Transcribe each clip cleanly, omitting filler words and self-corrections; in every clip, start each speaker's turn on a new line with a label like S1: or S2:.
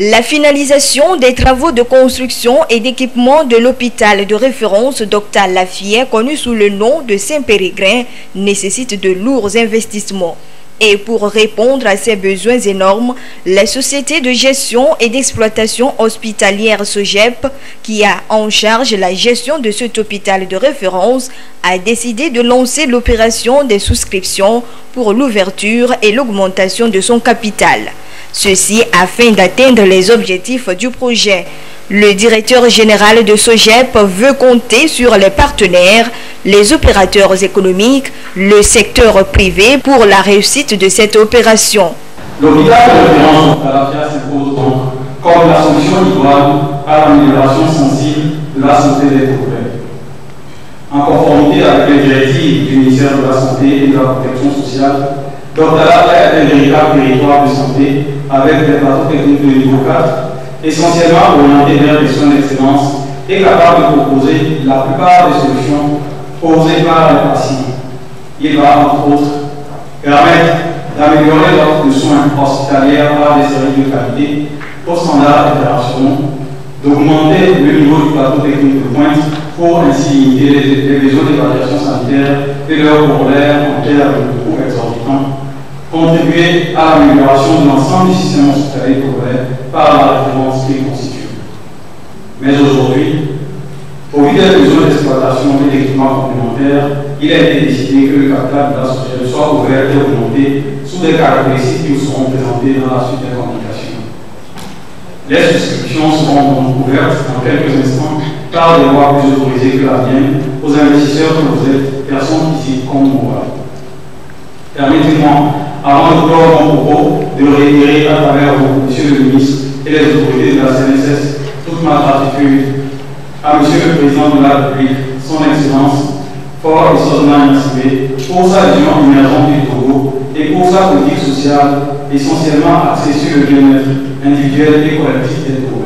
S1: La finalisation des travaux de construction et d'équipement de l'hôpital de référence Dr Lafayette, connu sous le nom de Saint-Pérégrine, nécessite de lourds investissements. Et pour répondre à ces besoins énormes, la société de gestion et d'exploitation hospitalière SOGEP, qui a en charge la gestion de cet hôpital de référence, a décidé de lancer l'opération des souscriptions pour l'ouverture et l'augmentation de son capital. Ceci afin d'atteindre les objectifs du projet. Le directeur général de SOGEP veut compter sur les partenaires, les opérateurs économiques, le secteur privé pour la réussite de cette opération.
S2: L'hôpital de référence à la FIA s'impose donc comme la solution idoine à l'amélioration sensible de la santé des populations. En conformité avec les directives du ministère de la Santé et de la Protection sociale, Dr Lafayette est un véritable territoire de santé avec des plateaux techniques de niveau 4, essentiellement orientés vers les soins d'excellence et capable de proposer la plupart des solutions posées par les patients. Il va, entre autres, permettre d'améliorer l'offre de soins hospitalières par des services de qualité aux standards internationaux, d'augmenter le niveau du plateau technique de pointe pour ainsi limiter les besoins d'évaluation sanitaire et leurs corollaires en termes de coûts exorbitants, contribuer à l'amélioration de l'ensemble du système hospitalier congolais par la référence qu'il constitue. Mais aujourd'hui, au vu des besoins d'exploitation et d'équipements complémentaires, il a été décidé que le capital de la société soit ouvert et augmenté sous des caractéristiques qui vous seront présentées dans la suite des communications. Les souscriptions seront donc ouvertes dans quelques instants par des voies plus autorisées que la mienne aux investisseurs que vous êtes, personnes ici comme moi. Permettez-moi, avant de clore mon propos, de réitérer à travers vous, Monsieur le ministre et les autorités de la CNSS, toute ma gratitude à Monsieur le Président de la République, son Excellence, fort et seulement Nacibé, pour sa vision émergente du Togo et pour sa politique sociale essentiellement axée sur le bien-être individuel et collectif des Togolais.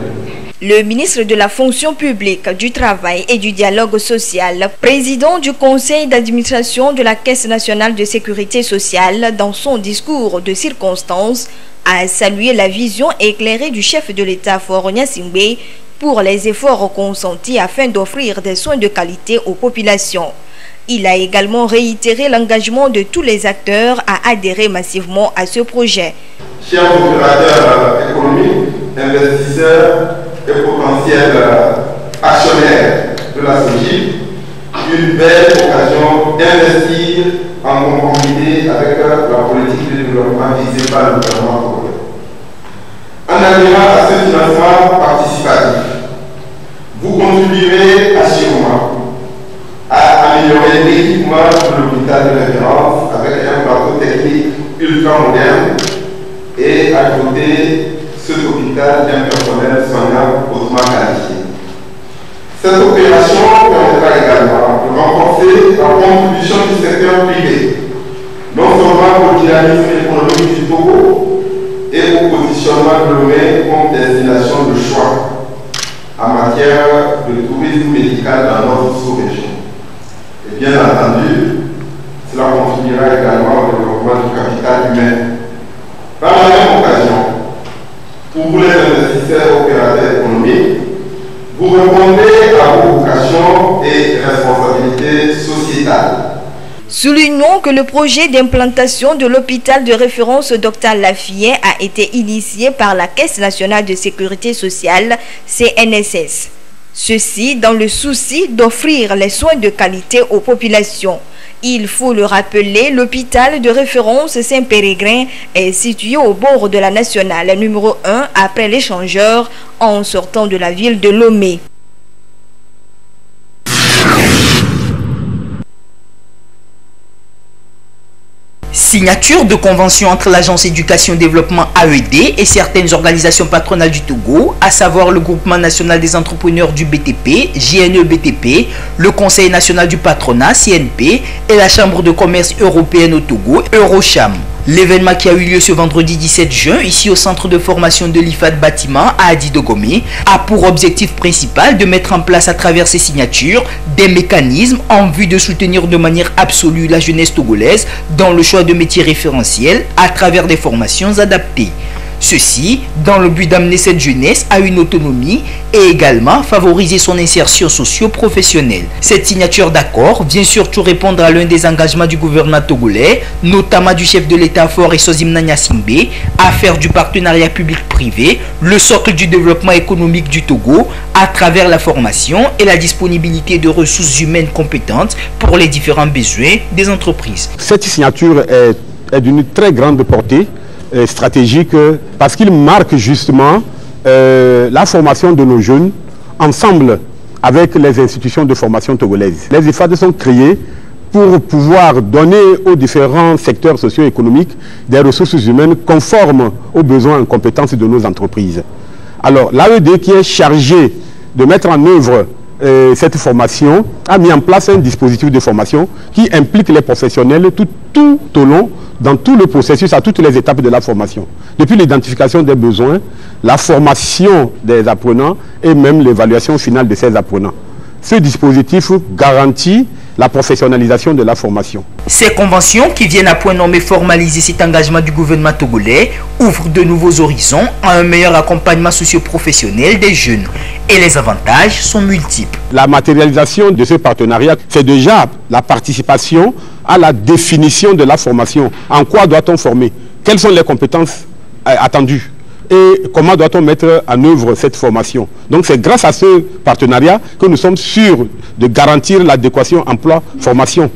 S1: Le ministre de la Fonction publique, du Travail et du Dialogue social, président du conseil d'administration de la Caisse nationale de sécurité sociale, dans son discours de circonstance, a salué la vision éclairée du chef de l'État Faure Gnassingbé pour les efforts consentis afin d'offrir des soins de qualité aux populations. Il a également réitéré l'engagement de tous les acteurs à adhérer massivement à ce projet.
S3: Chers opérateurs économiques, investisseurs et potentiels actionnaires de la SOGIP, une belle occasion d'investir en conformité avec la politique de développement visée par le gouvernement congolais. En adhérant à ce financement participatif, vous contribuerez assurément à améliorer l'équipement de l'hôpital de référence avec un plateau technique ultra moderne et à doter cet hôpital d'un personnel soignant hautement qualifié. Cette opération permettra également de renforcer la contribution du secteur privé, non seulement au dynamisme économique du Togo et au positionnement de Lomé comme destination de choix en matière de tourisme médical dans notre sous-région. Et bien entendu, cela contribuera également au développement du capital humain. Par la même occasion, pour vous les investisseurs opérateurs économiques, vous répondez à vos vocations et responsabilités sociétales.
S1: Soulignons que le projet d'implantation de l'hôpital de référence Dr Lafayette a été initié par la Caisse nationale de sécurité sociale, CNSS. Ceci dans le souci d'offrir les soins de qualité aux populations. Il faut le rappeler, l'hôpital de référence Saint-Pérégrine est situé au bord de la nationale numéro 1 après l'échangeur en sortant de la ville de Lomé.
S4: Signature de convention entre l'Agence Éducation Développement AED et certaines organisations patronales du Togo, à savoir le Groupement National des Entrepreneurs du BTP, JNE-BTP, le Conseil National du Patronat, CNP, et la Chambre de Commerce Européenne au Togo, Eurocham. L'événement qui a eu lieu ce vendredi 17 juin, ici au centre de formation de l'IFAD Bâtiment à Adidogomé, a pour objectif principal de mettre en place à travers ces signatures des mécanismes en vue de soutenir de manière absolue la jeunesse togolaise dans le choix de métiers référentiels à travers des formations adaptées. Ceci dans le but d'amener cette jeunesse à une autonomie et également favoriser son insertion socio-professionnelle. Cette signature d'accord vient surtout répondre à l'un des engagements du gouvernement togolais, notamment du chef de l'État Faure Essosim Gnassingbé, à faire du partenariat public-privé le socle du développement économique du Togo à travers la formation et la disponibilité de ressources humaines compétentes pour les différents besoins des entreprises.
S5: Cette signature est d'une très grande portée stratégique parce qu'il marque justement la formation de nos jeunes ensemble avec les institutions de formation togolaises. Les IFAD sont créés pour pouvoir donner aux différents secteurs socio-économiques des ressources humaines conformes aux besoins et compétences de nos entreprises. Alors l'AED qui est chargé de mettre en œuvre cette formation a mis en place un dispositif de formation qui implique les professionnels tout au long, dans tout le processus, à toutes les étapes de la formation. Depuis l'identification des besoins, la formation des apprenants et même l'évaluation finale de ces apprenants. Ce dispositif garantit la professionnalisation de la formation.
S4: Ces conventions qui viennent à point nommé formaliser cet engagement du gouvernement togolais ouvrent de nouveaux horizons à un meilleur accompagnement socio-professionnel des jeunes. Et les avantages sont multiples.
S5: La matérialisation de ce partenariat, c'est déjà la participation à la définition de la formation. En quoi doit-on former? Quelles sont les compétences attendues? Et comment doit-on mettre en œuvre cette formation? Donc c'est grâce à ce partenariat que nous sommes sûrs de garantir l'adéquation emploi-formation.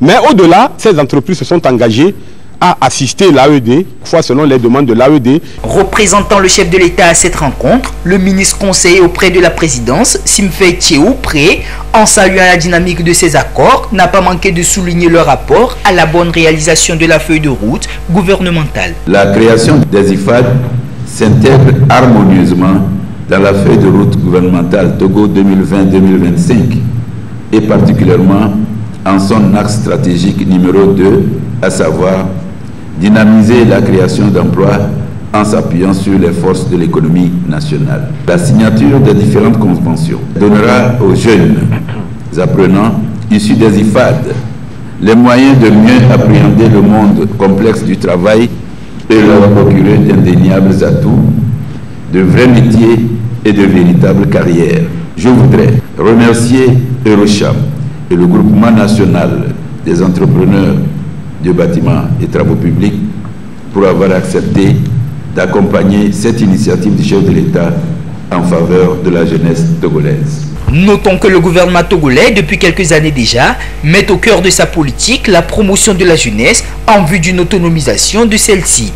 S5: Mais au-delà, ces entreprises se sont engagées à assister l'AED, fois selon les demandes de l'AED.
S4: Représentant le chef de l'État à cette rencontre, le ministre conseiller auprès de la présidence, Simfei Tchéou Pré, en saluant la dynamique de ces accords, n'a pas manqué de souligner leur rapport à la bonne réalisation de la feuille de route gouvernementale.
S6: La création des IFAD s'intègre harmonieusement dans la feuille de route gouvernementale Togo 2020-2025 et particulièrement en son axe stratégique numéro 2, à savoir dynamiser la création d'emplois en s'appuyant sur les forces de l'économie nationale. La signature des différentes conventions donnera aux jeunes apprenants issus des IFAD les moyens de mieux appréhender le monde complexe du travail et leur procurer d'indéniables atouts, de vrais métiers et de véritables carrières. Je voudrais remercier Eurocham et le groupement national des entrepreneurs de bâtiments et travaux publics pour avoir accepté d'accompagner cette initiative du chef de l'État en faveur de la jeunesse togolaise.
S4: Notons que le gouvernement togolais, depuis quelques années déjà, met au cœur de sa politique la promotion de la jeunesse en vue d'une autonomisation de celle-ci.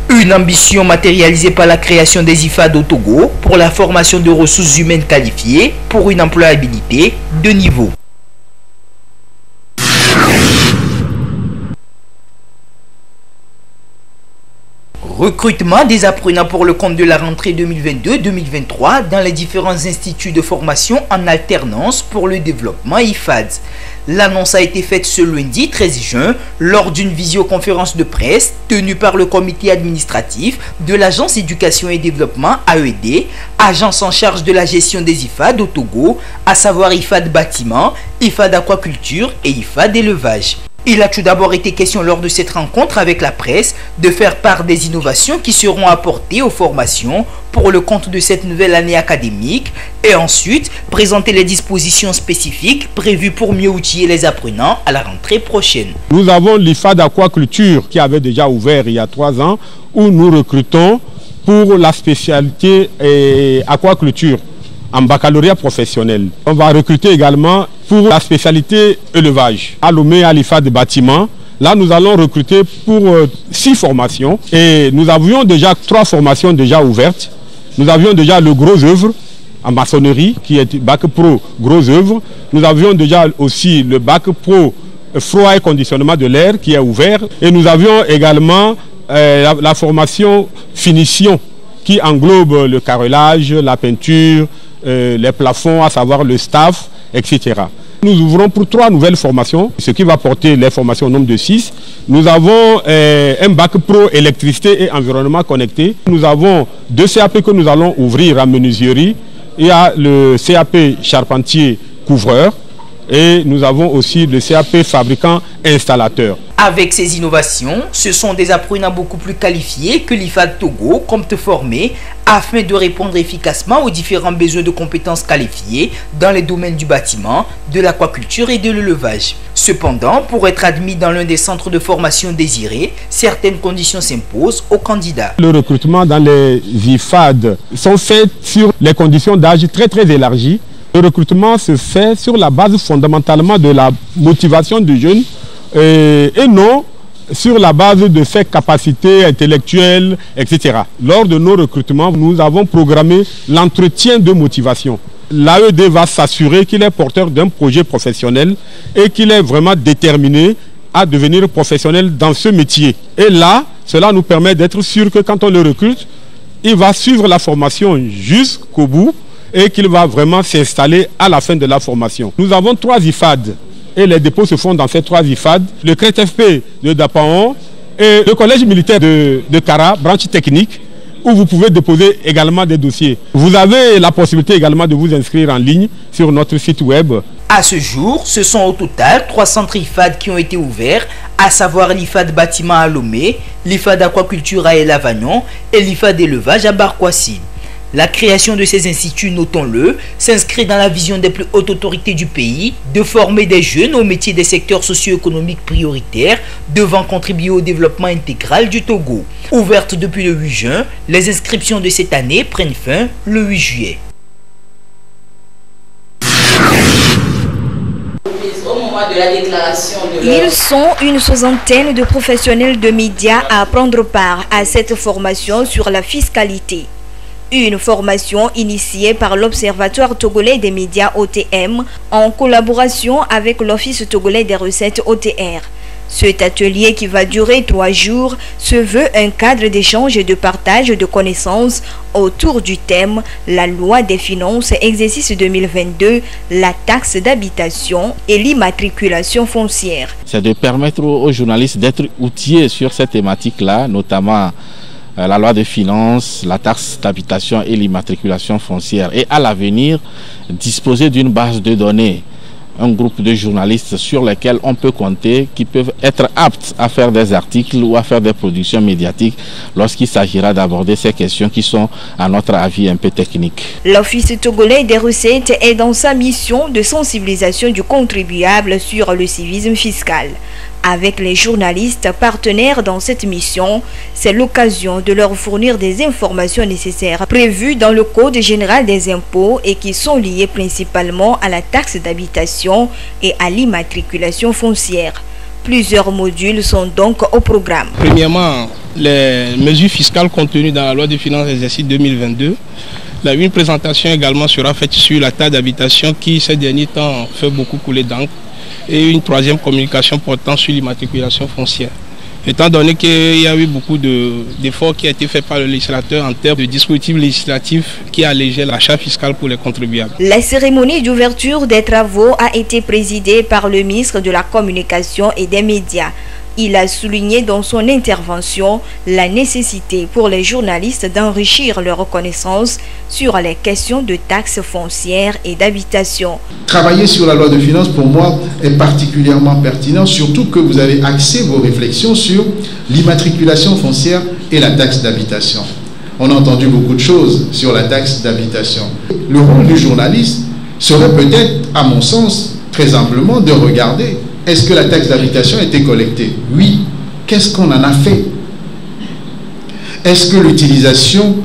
S4: Une ambition matérialisée par la création des IFAD au Togo pour la formation de ressources humaines qualifiées pour une employabilité de niveau. Recrutement des apprenants pour le compte de la rentrée 2022-2023 dans les différents instituts de formation en alternance pour le développement IFAD. L'annonce a été faite ce lundi 13 juin lors d'une visioconférence de presse tenue par le comité administratif de l'Agence Éducation et Développement AED, agence en charge de la gestion des IFAD au Togo, à savoir IFAD Bâtiment, IFAD Aquaculture et IFAD Élevage. Il a tout d'abord été question lors de cette rencontre avec la presse de faire part des innovations qui seront apportées aux formations pour le compte de cette nouvelle année académique et ensuite présenter les dispositions spécifiques prévues pour mieux outiller les apprenants à la rentrée prochaine.
S5: Nous avons l'IFAD Aquaculture qui avait déjà ouvert il y a 3 ans où nous recrutons pour la spécialité aquaculture en baccalauréat professionnel. On va recruter également pour la spécialité élevage. À Lomé, à l'IFAD Bâtiment, là nous allons recruter pour 6 formations et nous avions déjà 3 formations déjà ouvertes. Nous avions déjà le gros œuvre en maçonnerie qui est bac pro gros œuvre. Nous avions déjà aussi le bac pro froid et conditionnement de l'air qui est ouvert et nous avions également la formation finition qui englobe le carrelage, la peinture, les plafonds, à savoir le staff, etc. Nous ouvrons pour 3 nouvelles formations, ce qui va porter les formations au nombre de 6. Nous avons un bac pro électricité et environnement connecté. Nous avons 2 CAP que nous allons ouvrir en menuiserie. Il y a le CAP charpentier couvreur et nous avons aussi le CAP fabricant installateur.
S4: Avec ces innovations, ce sont des apprenants beaucoup plus qualifiés que l'IFAD Togo compte former afin de répondre efficacement aux différents besoins de compétences qualifiées dans les domaines du bâtiment, de l'aquaculture et de l'élevage. Cependant, pour être admis dans l'un des centres de formation désirés, certaines conditions s'imposent aux candidats.
S5: Le recrutement dans les IFAD sont faits sur les conditions d'âge très élargies. Le recrutement se fait sur la base fondamentalement de la motivation du jeune et non sur la base de ses capacités intellectuelles, etc. Lors de nos recrutements, nous avons programmé l'entretien de motivation. L'AED va s'assurer qu'il est porteur d'un projet professionnel et qu'il est vraiment déterminé à devenir professionnel dans ce métier. Et là, cela nous permet d'être sûr que quand on le recrute, il va suivre la formation jusqu'au bout et qu'il va vraiment s'installer à la fin de la formation. Nous avons 3 IFAD et les dépôts se font dans ces 3 IFAD. Le CRETFP de Dapaon et le collège militaire de Kara, branche technique, où vous pouvez déposer également des dossiers. Vous avez la possibilité également de vous inscrire en ligne sur notre site web.
S4: À ce jour, ce sont au total 3 centres IFAD qui ont été ouverts, à savoir l'IFAD bâtiment à Lomé, l'IFAD aquaculture à El Avagnon et l'IFAD élevage à Barkwasi. La création de ces instituts, notons-le, s'inscrit dans la vision des plus hautes autorités du pays de former des jeunes aux métiers des secteurs socio-économiques prioritaires devant contribuer au développement intégral du Togo. Ouvertes depuis le 8 juin, les inscriptions de cette année prennent fin le 8 juillet.
S1: Ils sont une soixantaine de professionnels de médias à prendre part à cette formation sur la fiscalité. Une formation initiée par l'Observatoire togolais des médias OTM en collaboration avec l'Office togolais des recettes OTR. Cet atelier qui va durer 3 jours se veut un cadre d'échange et de partage de connaissances autour du thème « La loi des finances exercice 2022, la taxe d'habitation et l'immatriculation foncière ».
S7: C'est de permettre aux journalistes d'être outillés sur cette thématique-là, notamment la loi des finances, la taxe d'habitation et l'immatriculation foncière. Et à l'avenir, disposer d'une base de données, un groupe de journalistes sur lesquels on peut compter, qui peuvent être aptes à faire des articles ou à faire des productions médiatiques lorsqu'il s'agira d'aborder ces questions qui sont, à notre avis, un peu techniques.
S1: L'Office togolais des recettes est dans sa mission de sensibilisation du contribuable sur le civisme fiscal. Avec les journalistes partenaires dans cette mission, c'est l'occasion de leur fournir des informations nécessaires prévues dans le Code général des impôts et qui sont liées principalement à la taxe d'habitation et à l'immatriculation foncière. Plusieurs modules sont donc au programme.
S8: Premièrement, les mesures fiscales contenues dans la loi des finances exercice 2022. Une présentation également sera faite sur la taxe d'habitation qui ces derniers temps fait beaucoup couler d'encre. Et une 3e communication portant sur l'immatriculation foncière. Étant donné qu'il y a eu beaucoup d'efforts qui ont été faits par le législateur en termes de dispositifs législatifs qui allégeaient l'achat fiscal pour les contribuables.
S1: La cérémonie d'ouverture des travaux a été présidée par le ministre de la Communication et des Médias. Il a souligné dans son intervention la nécessité pour les journalistes d'enrichir leurs connaissances sur les questions de taxes foncières et d'habitation.
S9: Travailler sur la loi de finances, pour moi, est particulièrement pertinent, surtout que vous avez axé vos réflexions sur l'immatriculation foncière et la taxe d'habitation. On a entendu beaucoup de choses sur la taxe d'habitation. Le rôle du journaliste serait peut-être, à mon sens, très humblement, de regarder est-ce que la taxe d'habitation a été collectée? Oui. Qu'est-ce qu'on en a fait? Est-ce que l'utilisation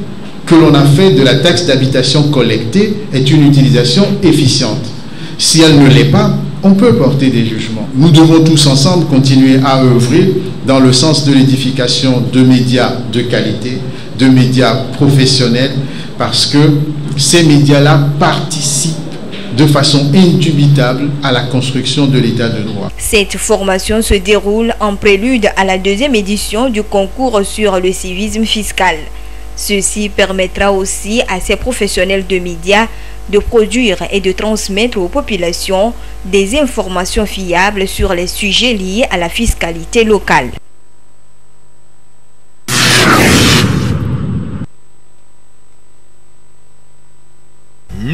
S9: que l'on a fait de la taxe d'habitation collectée est une utilisation efficiente? Si elle ne l'est pas, on peut porter des jugements. Nous devons tous ensemble continuer à œuvrer dans le sens de l'édification de médias de qualité, de médias professionnels, parce que ces médias-là participent de façon indubitable à la construction de l'état de droit.
S1: Cette formation se déroule en prélude à la 2e édition du concours sur le civisme fiscal. Ceci permettra aussi à ces professionnels de médias de produire et de transmettre aux populations des informations fiables sur les sujets liés à la fiscalité locale.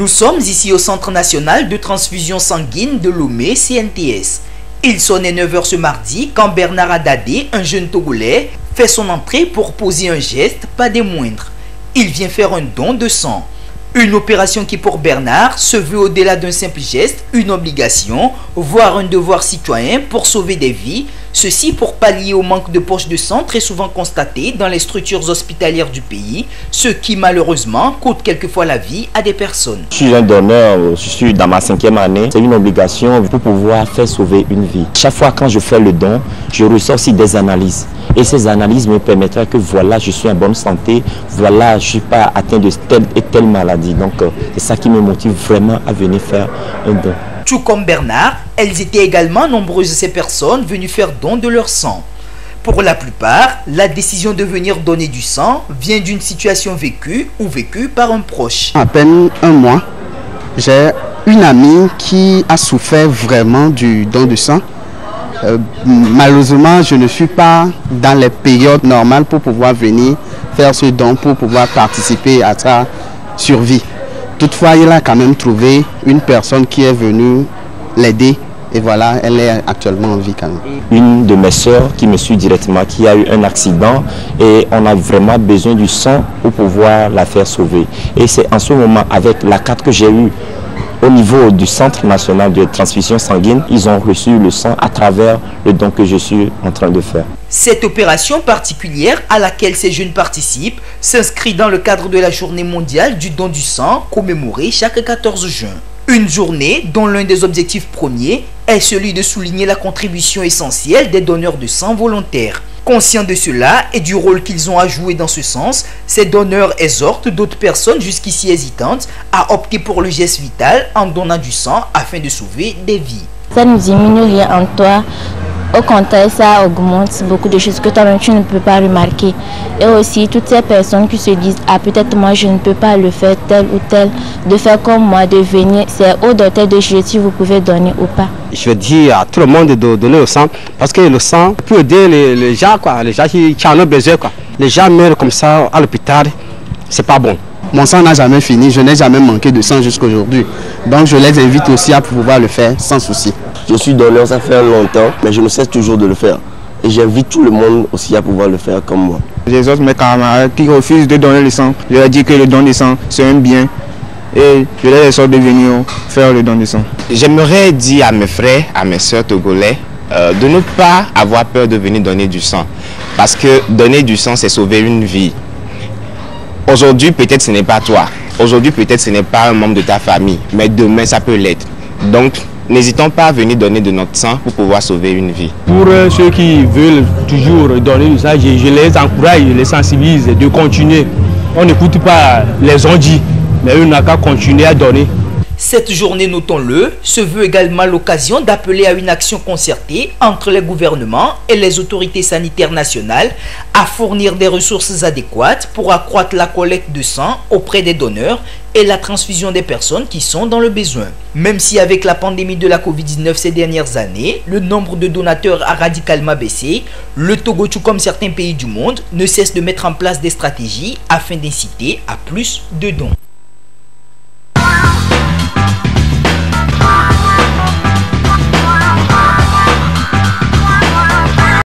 S4: Nous sommes ici au Centre national de transfusion sanguine de Lomé, CNTS. Il sonnait 9h ce mardi quand Bernard Adadé, un jeune Togolais, fait son entrée pour poser un geste, pas des moindres. Il vient faire un don de sang. Une opération qui pour Bernard se veut au-delà d'un simple geste, une obligation, voire un devoir citoyen pour sauver des vies. Ceci pour pallier au manque de poches de sang très souvent constaté dans les structures hospitalières du pays, ce qui malheureusement coûte quelquefois la vie à des personnes.
S10: Je suis un donneur, je suis dans ma 5e année. C'est une obligation pour pouvoir faire sauver une vie. Chaque fois quand je fais le don, je ressors aussi des analyses. Et ces analyses me permettraient que voilà, je suis en bonne santé, voilà, je ne suis pas atteint de telle et telle maladie. Donc c'est ça qui me motive vraiment à venir faire un don.
S4: Tout comme Bernard, elles étaient également nombreuses ces personnes venues faire don de leur sang. Pour la plupart, la décision de venir donner du sang vient d'une situation vécue ou vécue par un proche.
S11: À peine un mois, j'ai une amie qui a souffert vraiment du don de sang. Malheureusement, je ne suis pas dans les périodes normales pour pouvoir venir faire ce don, pour pouvoir participer à sa survie. Toutefois, il a quand même trouvé une personne qui est venue l'aider et voilà, elle est actuellement en vie quand même.
S10: Une de mes soeurs qui me suit directement, qui a eu un accident et on a vraiment besoin du sang pour pouvoir la faire sauver. Et c'est en ce moment, avec la carte que j'ai eue au niveau du Centre national de transfusion sanguine, ils ont reçu le sang à travers le don que je suis en train de faire.
S4: Cette opération particulière à laquelle ces jeunes participent s'inscrit dans le cadre de la journée mondiale du don du sang commémorée chaque 14 juin. Une journée dont l'un des objectifs premiers est celui de souligner la contribution essentielle des donneurs de sang volontaires. Conscients de cela et du rôle qu'ils ont à jouer dans ce sens, ces donneurs exhortent d'autres personnes jusqu'ici hésitantes à opter pour le geste vital en donnant du sang afin de sauver des vies.
S12: Ça ne diminue rien en toi. Au contraire, ça augmente beaucoup de choses que toi-même tu ne peux pas remarquer. Et aussi, toutes ces personnes qui se disent « Ah, peut-être moi je ne peux pas le faire tel ou tel », de faire comme moi, de venir, c'est au docteur de juger si vous pouvez donner ou pas.
S11: Je veux dire à tout le monde de donner le sang, parce que le sang peut aider les gens, les gens qui en ont besoin. Les gens meurent comme ça à l'hôpital, c'est pas bon. Mon sang n'a jamais fini, je n'ai jamais manqué de sang jusqu'à aujourd'hui. Donc je les invite aussi à pouvoir le faire sans souci.
S10: Je suis donneur, ça fait longtemps, mais je me cesse toujours de le faire. Et j'invite tout le monde aussi à pouvoir le faire comme moi.
S13: Les autres, mes camarades qui refusent de donner le sang, je leur dis que le don de sang, c'est un bien. Et je les exhorte de venir faire le don de sang.
S14: J'aimerais dire à mes frères, à mes soeurs togolais, de ne pas avoir peur de venir donner du sang. Parce que donner du sang, c'est sauver une vie. Aujourd'hui, peut-être ce n'est pas toi. Aujourd'hui, peut-être ce n'est pas un membre de ta famille. Mais demain, ça peut l'être. Donc, n'hésitons pas à venir donner de notre sang pour pouvoir sauver une vie.
S13: Pour ceux qui veulent toujours donner du sang, je les encourage, je les sensibilise de continuer. On n'écoute pas les on-dit, mais on n'a qu'à continuer à donner.
S4: Cette journée, notons-le, se veut également l'occasion d'appeler à une action concertée entre les gouvernements et les autorités sanitaires nationales à fournir des ressources adéquates pour accroître la collecte de sang auprès des donneurs et la transfusion des personnes qui sont dans le besoin. Même si avec la pandémie de la Covid-19 ces dernières années, le nombre de donateurs a radicalement baissé, le Togo, tout comme certains pays du monde, ne cesse de mettre en place des stratégies afin d'inciter à plus de dons.